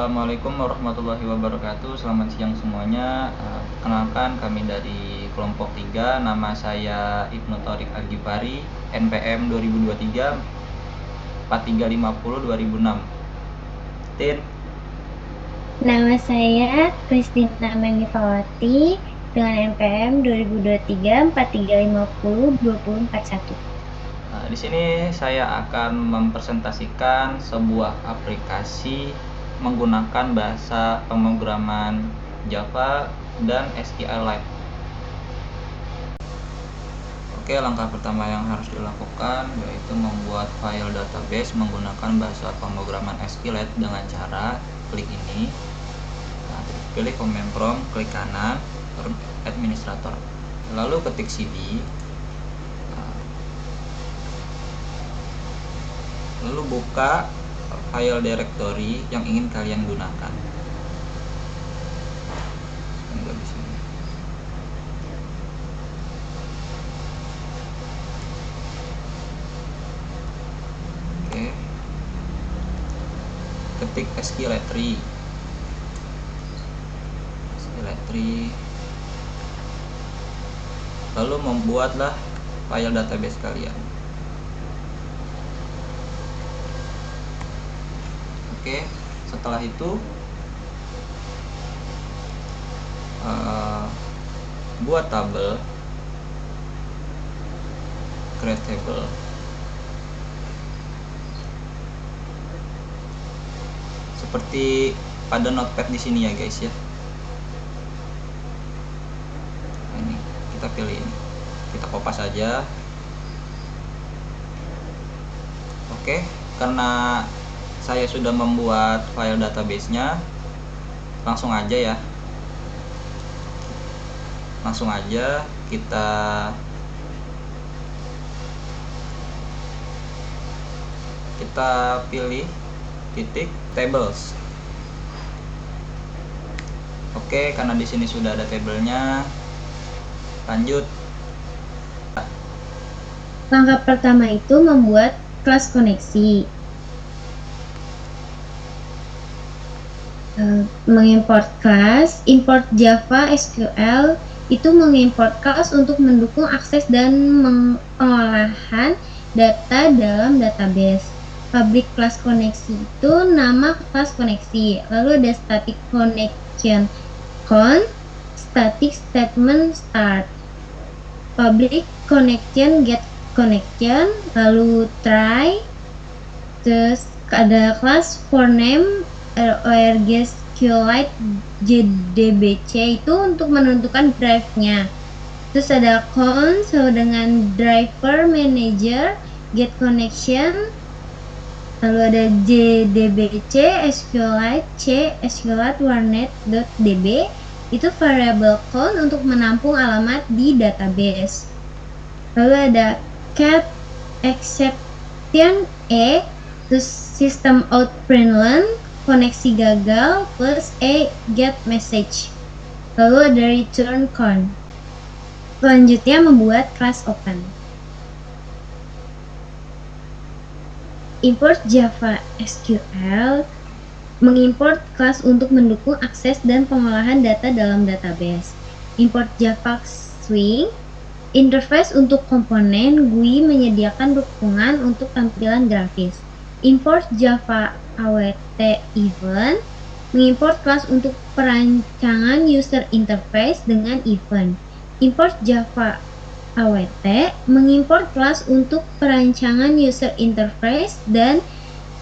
Assalamualaikum warahmatullahi wabarakatuh. Selamat siang semuanya. Perkenalkan, kami dari kelompok 3. Nama saya Ibnu Thorik Al-Ghifari, NPM 2023 4350 2006. Tin. Nama saya Kristina Menitawati dengan NPM 2023 4350 2041. Di sini saya akan mempresentasikan sebuah aplikasi menggunakan bahasa pemrograman Java dan SQLite. Oke, langkah pertama yang harus dilakukan yaitu membuat file database menggunakan bahasa pemrograman SQLite dengan cara klik ini. Pilih command prompt, klik kanan, administrator. Lalu ketik cd. Lalu buka file directory yang ingin kalian gunakan. Oke. Ketik SQLite. Lalu membuatlah file database kalian. Oke, setelah itu buat tabel, create table. Seperti pada notepad di sini ya guys ya. Ini kita pilih ini, kita kopas saja. Oke, karena saya sudah membuat file database-nya, langsung aja kita pilih titik tables. Oke, karena di sini sudah ada tabelnya, lanjut. Langkah pertama itu membuat kelas koneksi. Mengimport kelas, import Java SQL itu mengimport kelas untuk mendukung akses dan pengolahan data dalam database. Public class koneksi itu nama kelas koneksi. Lalu ada static connection con, static statement start, public connection get connection, lalu try, terus ada kelas for name org SQLite JDBC itu untuk menentukan drive-nya. Terus ada console dengan driver manager get connection, lalu ada JDBC SQLite C SQLite warnet.db itu variable count untuk menampung alamat di database. Lalu ada cat exception terus system out println koneksi gagal plus get message. Lalu ada return con. Selanjutnya membuat class open. Import Java SQL mengimport kelas untuk mendukung akses dan pengolahan data dalam database. Import Java Swing interface untuk komponen GUI menyediakan dukungan untuk tampilan grafis. Import Java AWT event mengimport kelas untuk perancangan user interface dengan event. Import Java AWT mengimport kelas untuk perancangan user interface dan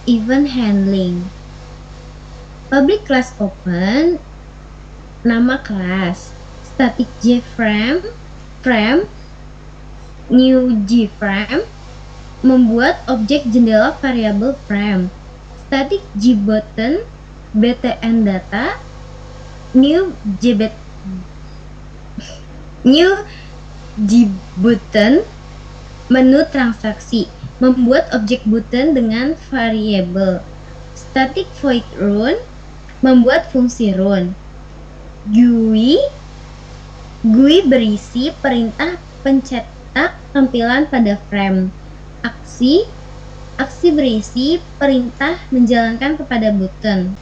event handling. Public class open, nama kelas, static JFrame, new JFrame, membuat objek jendela variabel frame, static JButton, btn data, new JButton, menu transaksi, membuat objek button dengan variabel, static void run, membuat fungsi run, GUI berisi perintah pencetak tampilan pada frame, aksi berisi perintah menjalankan kepada button.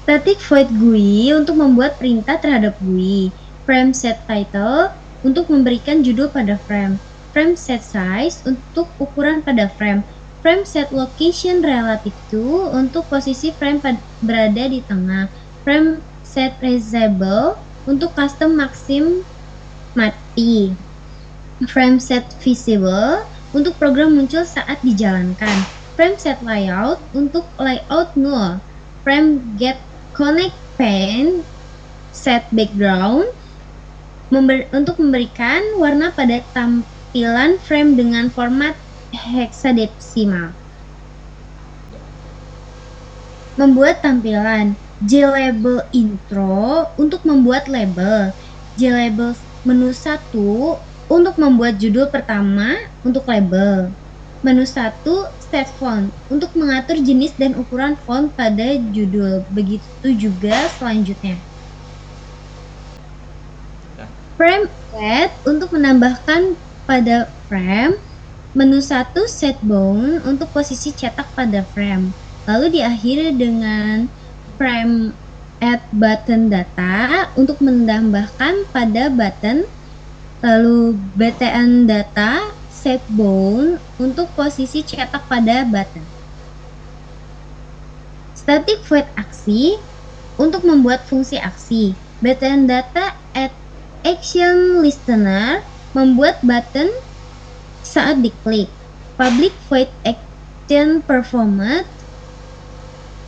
Static void GUI untuk membuat perintah terhadap GUI. Frame set title untuk memberikan judul pada frame. Frame set size untuk ukuran pada frame. Frame set location relative to untuk posisi frame berada di tengah. Frame set resizable untuk custom maxim mati. Frame set visible untuk program muncul saat dijalankan. Frame set layout untuk layout null. Frame get connect pane set background untuk memberikan warna pada tampilan frame dengan format hexadecimal. Membuat tampilan. JLabel intro untuk membuat label. JLabel menu 1 untuk membuat judul pertama untuk label. Menu 1 set font untuk mengatur jenis dan ukuran font pada judul. Begitu juga selanjutnya. Frame set untuk menambahkan pada frame. Menu 1 set bound untuk posisi cetak pada frame. Lalu diakhiri dengan frame add button data untuk menambahkan pada button. Lalu btn data set bound untuk posisi cetak pada button. Static void aksi untuk membuat fungsi aksi. Btn data add action listener membuat button saat diklik. Public void action performed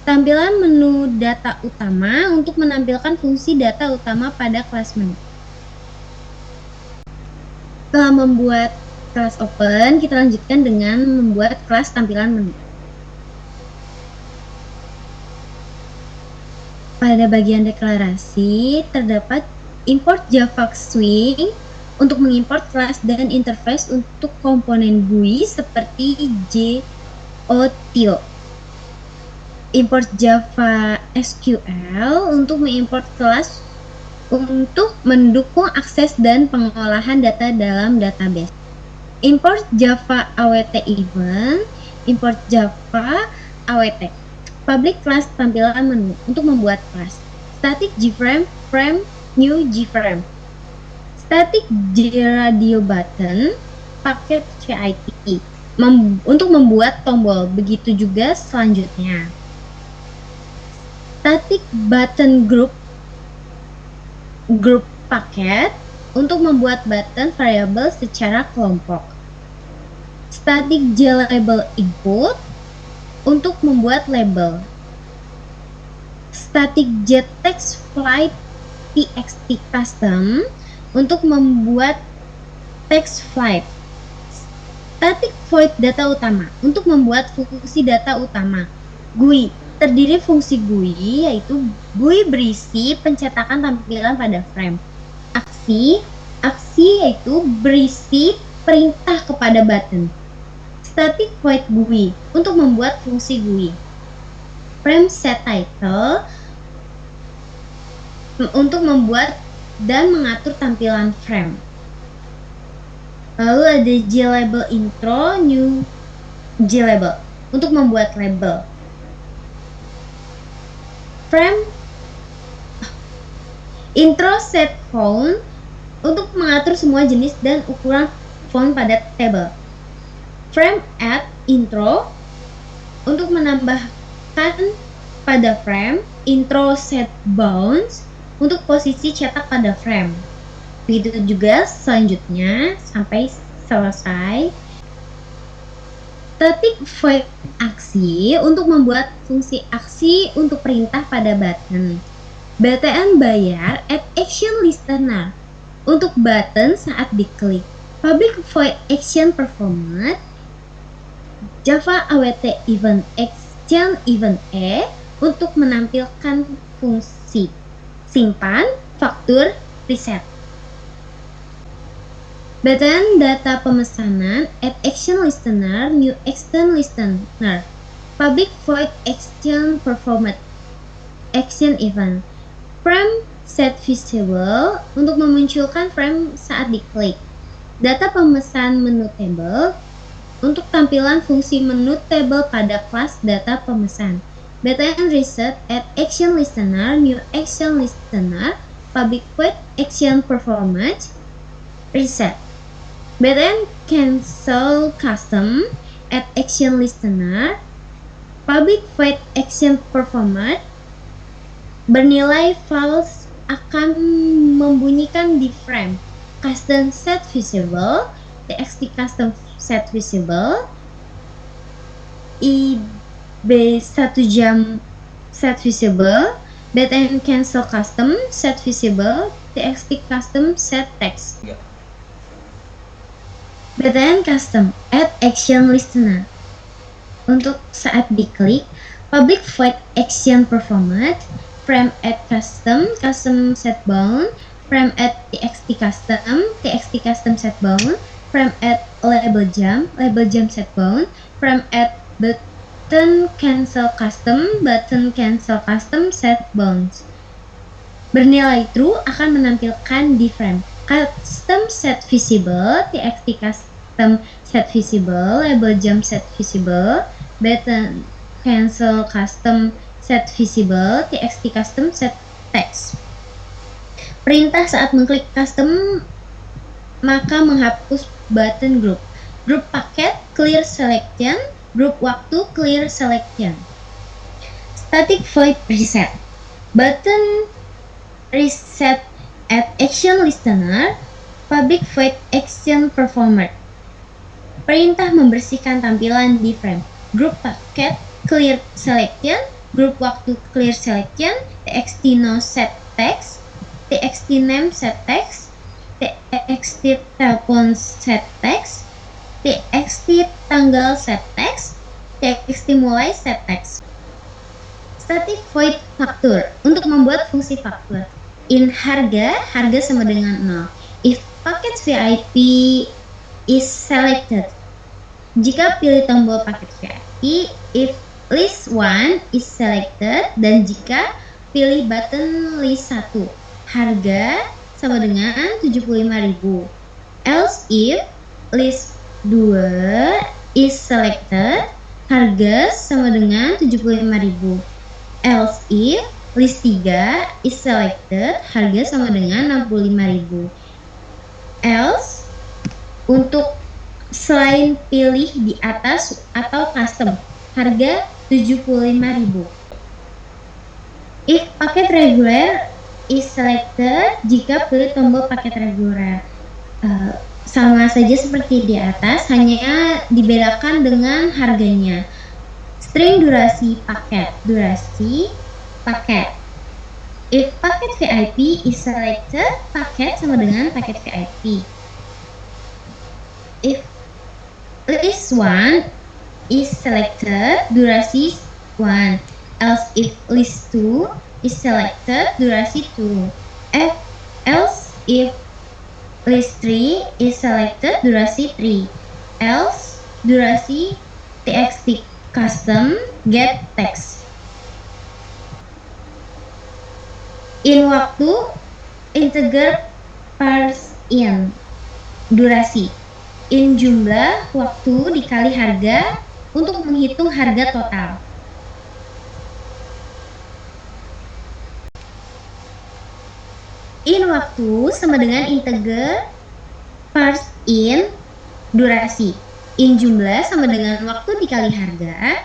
tampilan menu data utama untuk menampilkan fungsi data utama pada kelas menu. Setelah membuat kelas open, kita lanjutkan dengan membuat kelas tampilan menu. Pada bagian deklarasi, terdapat import Java Swing untuk mengimport kelas dan interface untuk komponen GUI seperti JOTIO. Import Java SQL untuk mengimport kelas untuk mendukung akses dan pengolahan data dalam database. Import Java AWT event, import Java AWT. Public class tampilan menu untuk membuat kelas. Static JFrame, frame, new JFrame. Static JRadio button, paket CIT untuk membuat tombol. Begitu juga selanjutnya. Static button group paket untuk membuat button variabel secara kelompok. Static JLabel input untuk membuat label. Static JText flight txt custom untuk membuat text flight. Static void data utama untuk membuat fungsi data utama. GUI terdiri fungsi GUI yaitu GUI berisi pencetakan tampilan pada frame. Aksi yaitu berisi perintah kepada button. Static void GUI untuk membuat fungsi GUI. Frame set title untuk membuat dan mengatur tampilan frame. Lalu ada JLabel intro, new JLabel untuk membuat label. Frame intro set font untuk mengatur semua jenis dan ukuran font pada table. Frame add intro untuk menambahkan pada frame. Intro set bounds untuk posisi cetak pada frame. Begitu juga selanjutnya sampai selesai. Static void aksi untuk membuat fungsi aksi untuk perintah pada button. btn bayar add action listener untuk button saat diklik. Public void action performed. Java AWT event action event untuk menampilkan fungsi simpan, faktur, reset. btn data pemesanan add action listener, new action listener. Public void action performed action event. Frame set visible untuk memunculkan frame saat diklik. Data pemesan menu table untuk tampilan fungsi menu table pada kelas data pemesan. btn reset add action listener, new action listener, public void action performance, reset. btn cancel custom, add action listener, public void action performance, bernilai false akan membunyikan di frame. Custom set visible, txt custom set visible, ib1 jam set visible, btn cancel custom set visible, txt custom set text. btn custom add action listener. Untuk saat diklik, public void action performance, frame add custom set bound, frame add txt custom set bound, frame add label jam set bound, frame add button cancel custom set bounds. Bernilai true akan menampilkan di frame. Custom set visible, txt custom set visible, label jam set visible, button cancel custom set visible, txt custom set text. Perintah saat mengklik custom maka menghapus button group paket clear selection, group waktu clear selection. Static void reset, button reset add action listener, public void action performer. Perintah membersihkan tampilan di frame. Group paket clear selection, group waktu clear selection, txt no set text, txt name set text, txt telepon set text, txt tanggal set text, txt mulai set text. Static void faktur untuk membuat fungsi faktur. In harga sama dengan 0. If paket VIP is selected, jika pilih tombol paket VIP, if list 1 is selected, dan jika pilih button list 1, harga sama dengan 75.000. Else if list 2 is selected, harga sama dengan 75.000. Else if list 3 is selected, harga sama dengan 65.000. Else, untuk selain pilih di atas atau custom, harga 75.000. If paket regular is selected, jika pilih tombol paket reguler. Sama saja seperti di atas, hanya dibedakan dengan harganya. String durasi paket, If paket VIP is selected, paket sama dengan paket VIP. If list 1 is selected, durasi 1. Else if list 2 is selected, durasi 2. Else if list 3 is selected, durasi 3. Else, durasi txt custom get text. In waktu, integer parse in, durasi. In jumlah, waktu dikali harga untuk menghitung harga total. In waktu sama dengan integer parse in, durasi. In jumlah sama dengan waktu dikali harga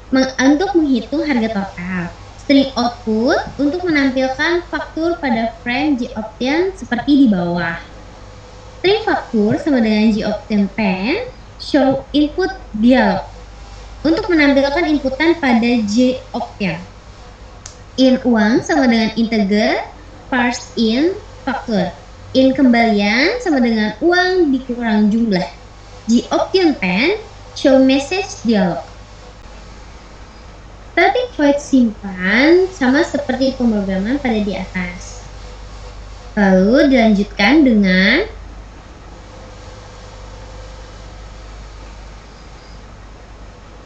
untuk menghitung harga total. String output untuk menampilkan faktur pada frame JObtain seperti di bawah. String faktur sama dengan JObtain pen show input dialog untuk menampilkan inputan pada JObtain. In uang sama dengan integer parse in faktur. In kembalian sama dengan uang dikurang jumlah. JObtain pen show message dialog. Static void simpan sama seperti pemrograman pada di atas. Lalu dilanjutkan dengan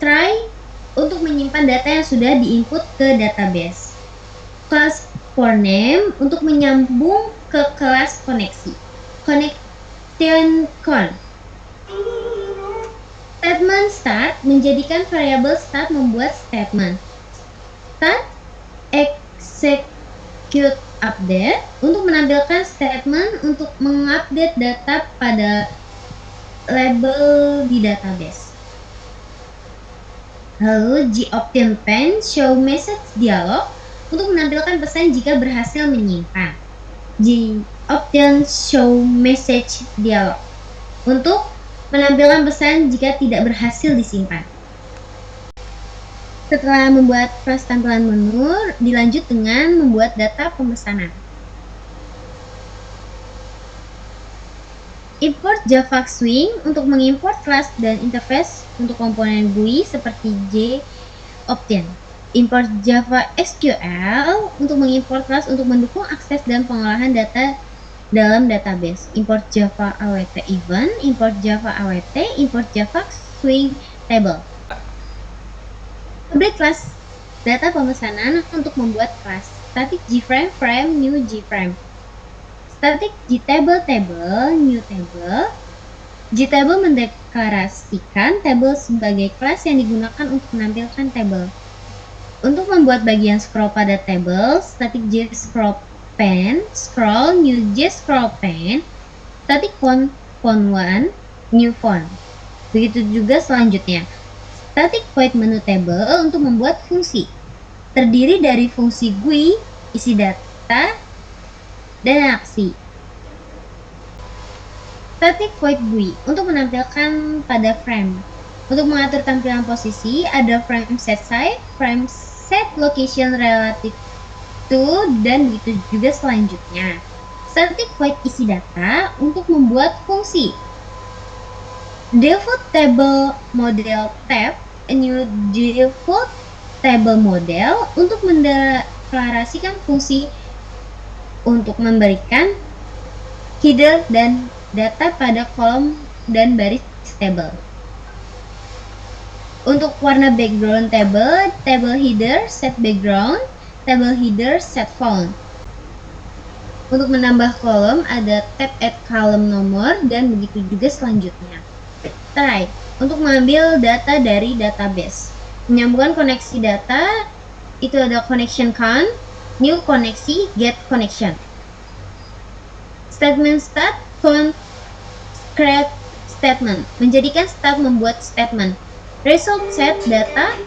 try untuk menyimpan data yang sudah diinput ke database. Class for name untuk menyambung ke kelas koneksi. Connection con. Statement start menjadikan variabel start membuat statement. Start execute update untuk menampilkan statement untuk mengupdate data pada label di database. Lalu gObtain pen show message dialog untuk menampilkan pesan jika berhasil menyimpan. gObtain show message dialog untuk menampilkan pesan jika tidak berhasil disimpan. Setelah membuat kelas tampilan menu, dilanjut dengan membuat data pemesanan. Import Java Swing untuk mengimport kelas dan interface untuk komponen GUI seperti gObtain. Import Java SQL untuk mengimport kelas untuk mendukung akses dan pengolahan data dalam database. Import Java awt event, import Java awt, import Java Swing table. Update kelas data pemesanan untuk membuat kelas static gframe frame new gframe, static gtable table new table. Gtable mendeklarasikan table sebagai kelas yang digunakan untuk menampilkan table. Untuk membuat bagian scroll pada table, static jscroll pen scroll new jscroll pen, static font 1 new font. Begitu juga selanjutnya. Static void menu table untuk membuat fungsi. Terdiri dari fungsi GUI, isi data, dan aksi. Static void GUI untuk menampilkan pada frame. Untuk mengatur tampilan posisi, ada frame set size, frame set location relative to, dan begitu juga selanjutnya. Static void isi data untuk membuat fungsi. Default table model tab, a new default table model untuk mendeklarasikan fungsi untuk memberikan header dan data pada kolom dan baris table. Untuk warna background table, table header set background, table header set font. Untuk menambah kolom ada tab add column nomor dan begitu juga selanjutnya. Try untuk mengambil data dari database. Menyambungkan koneksi data itu ada connection count, new koneksi, get connection. Statement start, count, create statement. Menjadikan start membuat statement. Result set data,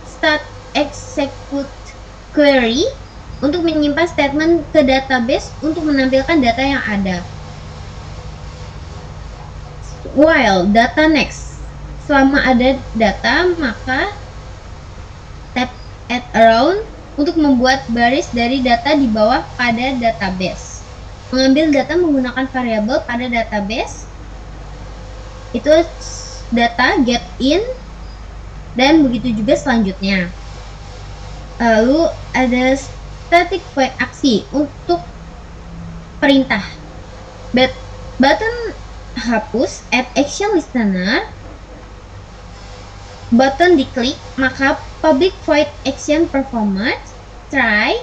start execute query untuk menyimpan statement ke database untuk menampilkan data yang ada. While data next, selama ada data maka tab add around untuk membuat baris dari data di bawah pada database. Mengambil data menggunakan variabel pada database itu data get in dan begitu juga selanjutnya. Lalu ada static void aksi untuk perintah. Button hapus add action listener, button diklik maka public void action performance, try,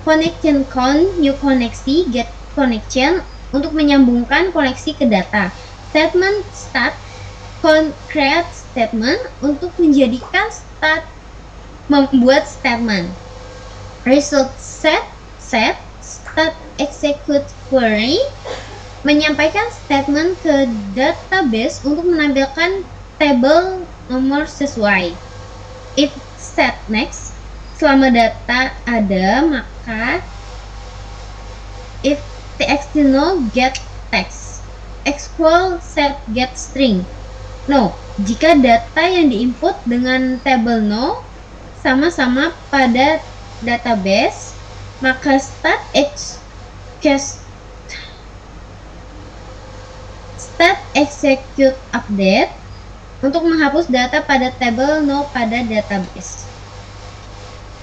connection count, new koneksi, get connection untuk menyambungkan koneksi ke data. Statement start, create statement untuk menjadikan start membuat statement. Result set, start execute query, menyampaikan statement ke database untuk menampilkan tabel nomor sesuai. If set next, selama data ada maka if txt no get text, equal set get string. No, jika data yang diinput dengan tabel no sama-sama pada database maka start execute update untuk menghapus data pada tabel no pada database.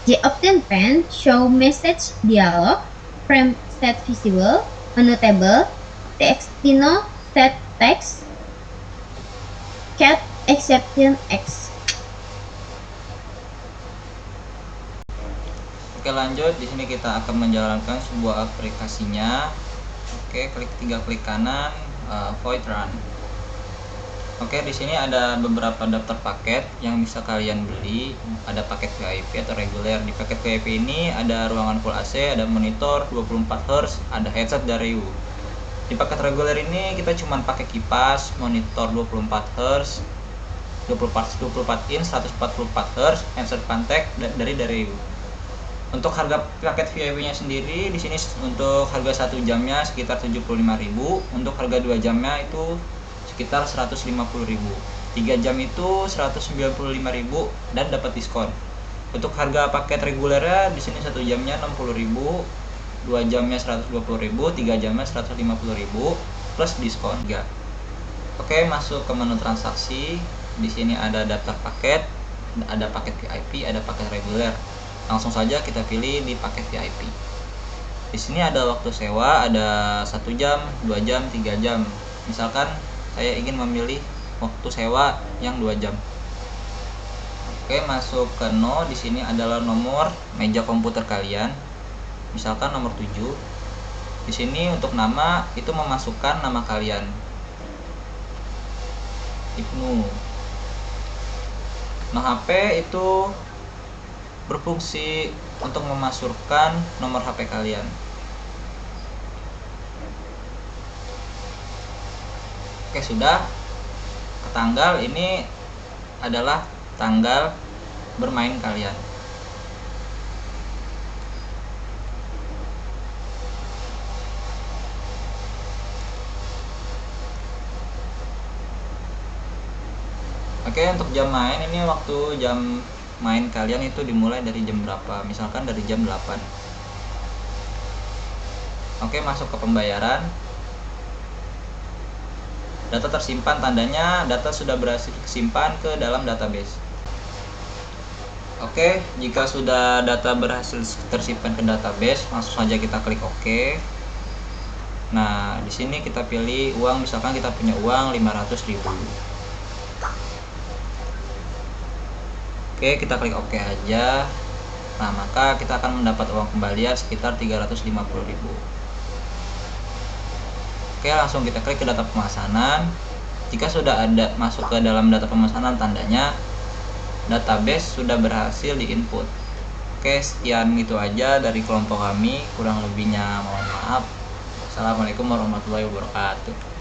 gObtain pen show message dialog, frame set visible, menu table, txt no set text, cat exception x. Oke, lanjut. Di sini kita akan menjalankan sebuah aplikasinya. Oke, klik 3 klik kanan, void run. Oke, di sini ada beberapa daftar paket yang bisa kalian beli. Ada paket VIP atau reguler. Di paket VIP ini ada ruangan full AC, ada monitor 24 Hz, ada headset dari U. Di paket reguler ini kita cuma pakai kipas, monitor 24 Hz, 24 inch, 144 Hz, headset Pantek dari U. Untuk harga paket VIP-nya sendiri di sini untuk harga 1 jamnya sekitar 75.000, untuk harga 2 jamnya itu sekitar 150.000. 3 jam itu 195.000 dan dapat diskon. Untuk harga paket regulernya di sini 1 jamnya 60.000, 2 jamnya 120.000, 3 jamnya 150.000 plus diskon. Oke, masuk ke menu transaksi. Di sini ada daftar paket, ada paket VIP, ada paket reguler. Langsung saja kita pilih di paket VIP. Di sini ada waktu sewa, ada 1 jam, 2 jam, 3 jam. Misalkan saya ingin memilih waktu sewa yang 2 jam. Oke, masuk ke no. Di sini adalah nomor meja komputer kalian. Misalkan nomor 7. Di sini untuk nama itu memasukkan nama kalian. Ibnu. Nah, HP itu berfungsi untuk memasukkan nomor HP kalian. Oke, sudah. Tanggal ini adalah tanggal bermain kalian. Oke, untuk jam main ini waktu jam main kalian itu dimulai dari jam berapa? Misalkan dari jam 8. Oke, masuk ke pembayaran. Data tersimpan, tandanya data sudah berhasil disimpan ke dalam database. Oke, jika sudah data berhasil tersimpan ke database, langsung saja kita klik OK. Nah, di sini kita pilih uang, misalkan kita punya uang 500.000. Oke, kita klik OK aja. Nah, maka kita akan mendapat uang kembalian sekitar 350.000. Oke, langsung kita klik ke data pemesanan. Jika sudah ada masuk ke dalam data pemesanan, tandanya database sudah berhasil diinput. Oke, sekian itu aja dari kelompok kami. Kurang lebihnya mohon maaf. Assalamualaikum warahmatullahi wabarakatuh.